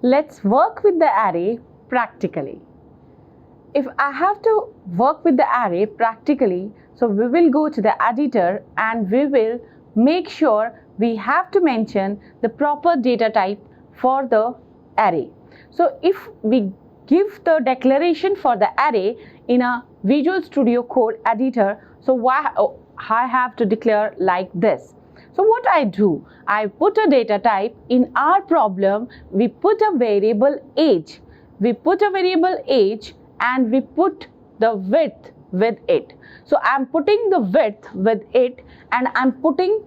Let's work with the array practically. If I have to work with the array practically, so we will go to the editor and we will make sure we have to mention the proper data type for the array. So if we give the declaration for the array in a Visual Studio Code editor, so I have to declare like this. So what I do, I put a data type. In our problem, we put a variable age. We put a variable age and we put the width with it. So I'm putting the width with it and I'm putting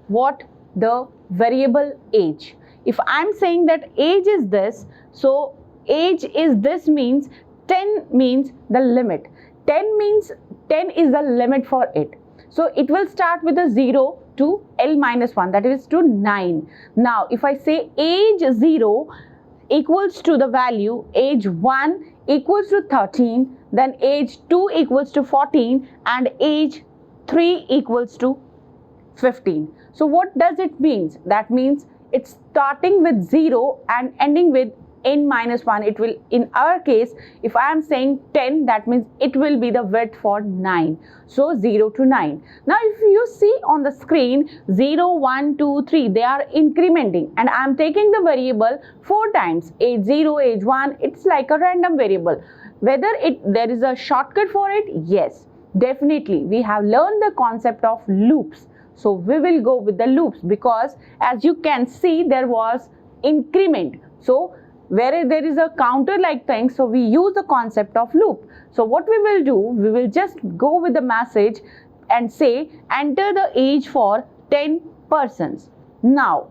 what? The variable age. If I'm saying that age is this, so age is this means 10 means the limit. 10 means 10 is the limit for it. So it will start with a 0 to L minus 1, that is to 9. Now if I say age 0 equals to the value age 1 equals to 13, then age 2 equals to 14 and age 3 equals to 15. So what does it mean? That means it's starting with 0 and ending with n minus 1. It will, in our case, if I am saying 10, that means it will be the width for 9. So 0 to 9. Now if you see on the screen 0, 1, 2, 3, they are incrementing and I am taking the variable 4 times. Age 0, age 1, it's like a random variable. Whether there is a shortcut for it? Yes, definitely. We have learned the concept of loops. So we will go with the loops because as you can see there was increment. So where there is a counter like thing, so we use the concept of loop. So what we will do, we will just go with the message and say enter the age for 10 persons. Now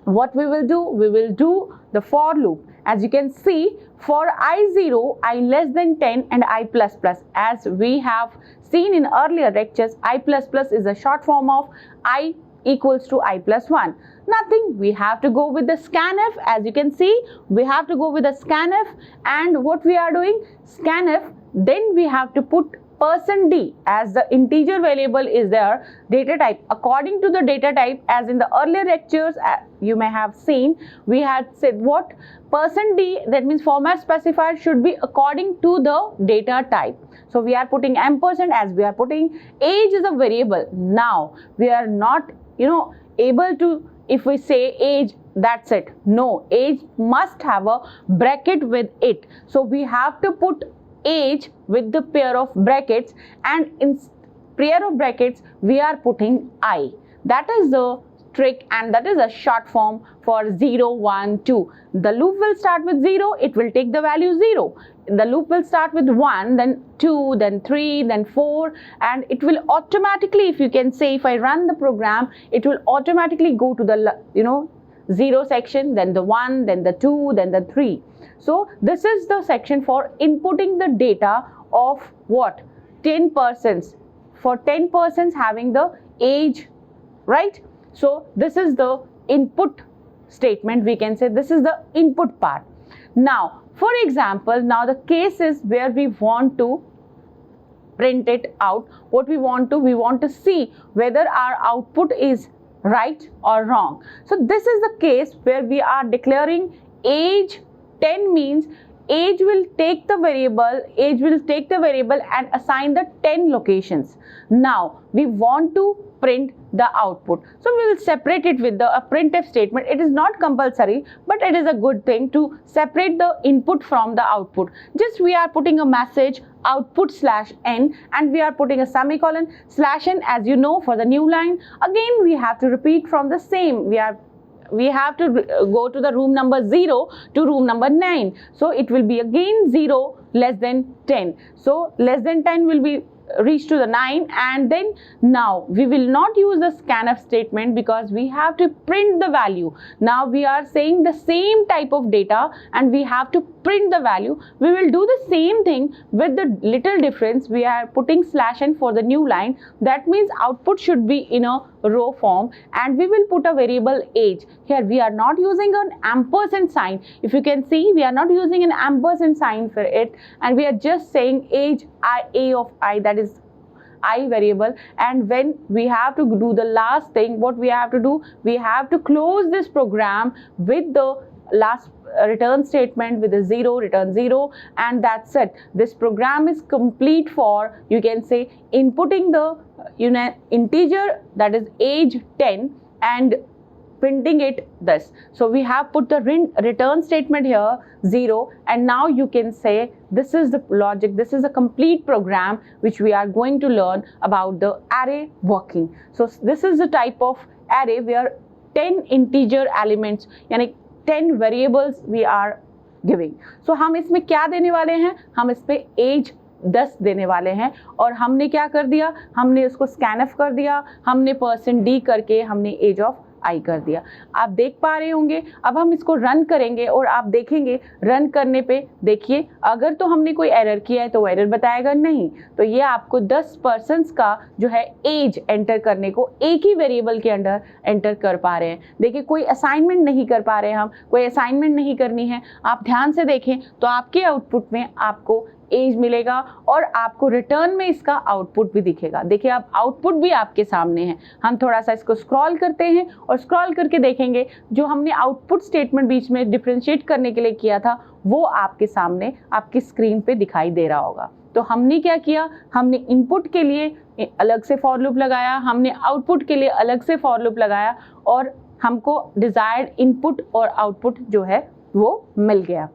what we will do, we will do the for loop. As you can see, for I0, I less than 10 and I plus plus. As we have seen in earlier lectures, I plus plus is a short form of I equals to I plus 1. Nothing, we have to go with the scanf. As you can see, we have to go with the scanf, and what we are doing, scanf, then we have to put %d as the integer variable is their data type. According to the data type, as in the earlier lectures you may have seen, we had said what? %d, that means format specifier should be according to the data type. So we are putting ampersand as we are putting age is a variable. Now we are not able to, if we say age, that's it. No, age must have a bracket with it. So we have to put age with the pair of brackets, and in pair of brackets we are putting I. That is the trick, and that is a short form for 0, 1, 2. The loop will start with 0, it will take the value 0. The loop will start with 1, then 2, then 3, then 4, and it will automatically, if you can say, if I run the program, it will automatically go to the 0 section, then the 1, then the 2, then the 3. So this is the section for inputting the data of what? 10 persons. For 10 persons having the age, right? So this is the input statement, we can say this is the input part. Now for example, now the case is where we want to print it out. What we want to see whether our output is right or wrong. So this is the case where we are declaring age 10 means age will take the variable and assign the 10 locations. Now we want to print the output, so we will separate it with a printf statement. It is not compulsory, but it is a good thing to separate the input from the output. Just we are putting a message output /n and we are putting a semicolon /n, as you know, for the new line. Again we have to repeat from the same, we have to go to the room number 0 to room number 9. So it will be again 0 less than 10. So less than 10 will be reach to the 9, and then now we will not use the scanf statement because we have to print the value. Now we are saying the same type of data and we have to print the value. We will do the same thing with the little difference. We are putting /n for the new line. That means output should be in a row form, and we will put a variable age. Here we are not using an ampersand sign. If you can see, we are not using an ampersand sign for it, and we are just saying age a of I, that is I variable. And when we have to do the last thing, what we have to do, we have to close this program with the last return statement with a 0, return 0, and that's it. This program is complete for, you can say, inputting the integer, that is age 10, and printing it thus. So we have put the return statement here 0, and now you can say this is the logic, this is a complete program which we are going to learn about the array working. So this is the type of array where 10 integer elements यानी 10 variables we are giving. So हम इसमें क्या देने वाले हैं, हम इस पे age 10 देने वाले हैं, और हमने क्या कर दिया, हमने उसको स्कैनफ कर दिया, हमने %d करके हमने एज ऑफ आई कर दिया. आप देख पा रहे होंगे. अब हम इसको रन करेंगे और आप देखेंगे रन करने पे, देखिए अगर तो हमने कोई एरर किया है तो वो एरर बताएगा नहीं. तो ये आपको 10 पर्सन्स का जो है एज एंटर करने को एक ही वेरिएबल के अंडर एंटर कर पा रहे हैं. देखिए कोई असाइनमेंट नहीं कर पा रहे हैं, हम कोई असाइनमेंट नहीं करनी है. आप ध्यान से देखें तो आपके आउटपुट में आपको एज मिलेगा और आपको रिटर्न में इसका आउटपुट भी दिखेगा. देखिए अब आउटपुट भी आपके सामने है. हम थोड़ा सा इसको स्क्रॉल करते हैं और स्क्रॉल करके देखेंगे जो हमने आउटपुट स्टेटमेंट बीच में डिफरेंशिएट करने के लिए किया था वो आपके सामने आपकी स्क्रीन पे दिखाई दे रहा होगा. तो हमने क्या किया, हमने इनपुट के लिए अलग से फॉर लूप लगाया, हमने आउटपुट के लिए अलग से फॉर लूप लगाया, और हमको डिजायर्ड इनपुट और आउटपुट जो है वो मिल गया.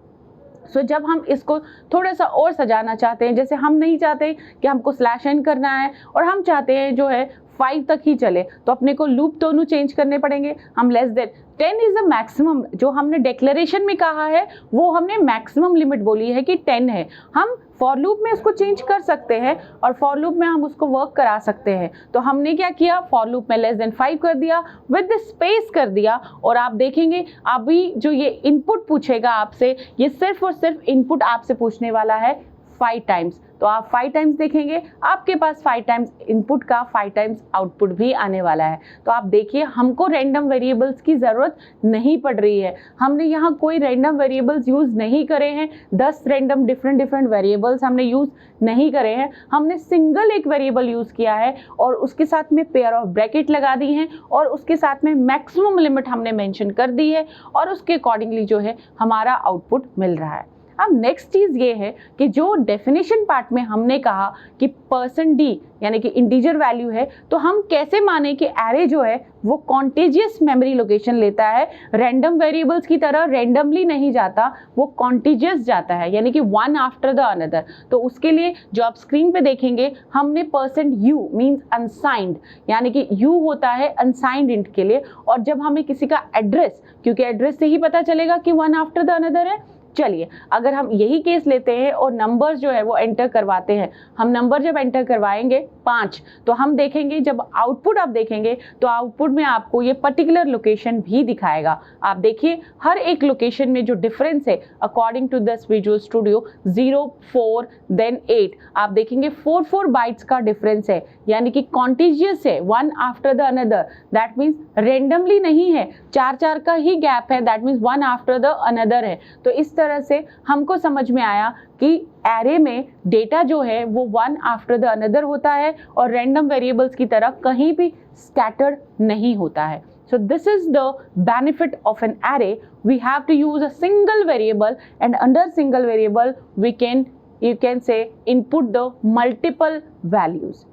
सो जब हम इसको थोड़ा सा और सजाना चाहते हैं, जैसे हम नहीं चाहते कि हमको स्लैश एन करना है और हम चाहते हैं जो है 5 तक ही चले, तो अपने को लूप दोनों चेंज करने पड़ेंगे. हम less than 10 is a maximum, जो हमने डिक्लेरेशन में कहा है वो हमने मैक्सिमम लिमिट बोली है कि 10 है. हम फॉर लूप में उसको चेंज कर सकते हैं और फॉर लूप में हम उसको वर्क करा सकते हैं. तो हमने क्या किया, फॉर लूप में लेस देन 5 कर दिया, विद स्पेस कर दिया, और आप देखेंगे अभी जो ये इनपुट पूछेगा आपसे, ये सिर्फ और सिर्फ इनपुट आपसे पूछने वाला है 5 टाइम्स. तो आप 5 टाइम्स देखेंगे, आपके पास 5 टाइम्स इनपुट का 5 टाइम्स आउटपुट भी आने वाला है. तो आप देखिए हमको रैंडम वेरिएबल्स की ज़रूरत नहीं पड़ रही है. हमने यहाँ कोई रैंडम वेरिएबल्स यूज़ नहीं करे हैं, 10 रैंडम डिफरेंट वेरिएबल्स हमने यूज़ नहीं करे हैं. हमने सिंगल एक वेरिएबल यूज़ किया है और उसके साथ में पेयर ऑफ ब्रैकेट लगा दी हैं और उसके साथ में मैक्सिमम लिमिट हमने मेंशन कर दी है, और उसके अकॉर्डिंगली जो है हमारा आउटपुट मिल रहा है. अब नेक्स्ट चीज़ ये है कि जो डेफिनेशन पार्ट में हमने कहा कि %d यानी कि इंटीजर वैल्यू है, तो हम कैसे माने कि एरे जो है वो कॉन्टिजियस मेमोरी लोकेशन लेता है, रैंडम वेरिएबल्स की तरह रैंडमली नहीं जाता, वो कॉन्टिजियस जाता है, यानी कि वन आफ्टर द अनदर. तो उसके लिए जो आप स्क्रीन पे देखेंगे हमने %u मीन्स अनसाइंड, यानी कि u होता है अनसाइंड इंट के लिए, और जब हमें किसी का एड्रेस, क्योंकि एड्रेस से ही पता चलेगा कि वन आफ्टर द अनदर है. चलिए अगर हम यही केस लेते हैं और नंबर्स जो है वो एंटर करवाते हैं, हम नंबर जब एंटर करवाएंगे 5, तो हम देखेंगे जब आउटपुट आप देखेंगे तो आउटपुट में आपको ये पर्टिकुलर लोकेशन भी दिखाएगा. आप देखिए हर एक लोकेशन में जो डिफरेंस है according to this visual studio 0, 4 then 8, आप देखेंगे 4 बाइट्स का डिफरेंस है, यानी कि कॉन्टिजियस है, one after the another. That means randomly नहीं है, 4 का ही गैप है, that means one after the another है. तो इस तरह से हमको समझ में आया कि एरे में डेटा जो है वो वन आफ्टर द अनदर होता है और रैंडम वेरिएबल्स की तरह कहीं भी स्कैटर्ड नहीं होता है. So this is the benefit of an array. We have to use a single variable, and under single variable we can, you can say, input the multiple values.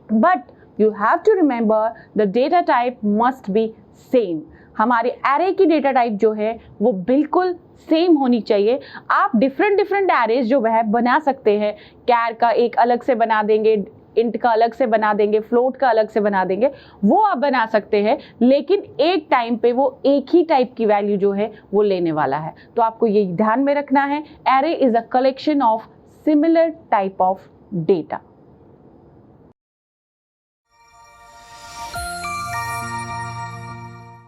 But you have to remember the data type must be same. हमारे array की data type जो है वो बिल्कुल same होनी चाहिए. आप different arrays जो है बना सकते हैं, कैर का एक अलग से बना देंगे, इंट का अलग से बना देंगे, फ्लोट का अलग से बना देंगे, वो आप बना सकते हैं, लेकिन एक टाइम पे वो एक ही टाइप की वैल्यू जो है वो लेने वाला है. तो आपको ये ध्यान में रखना है, array is a collection of similar type of data.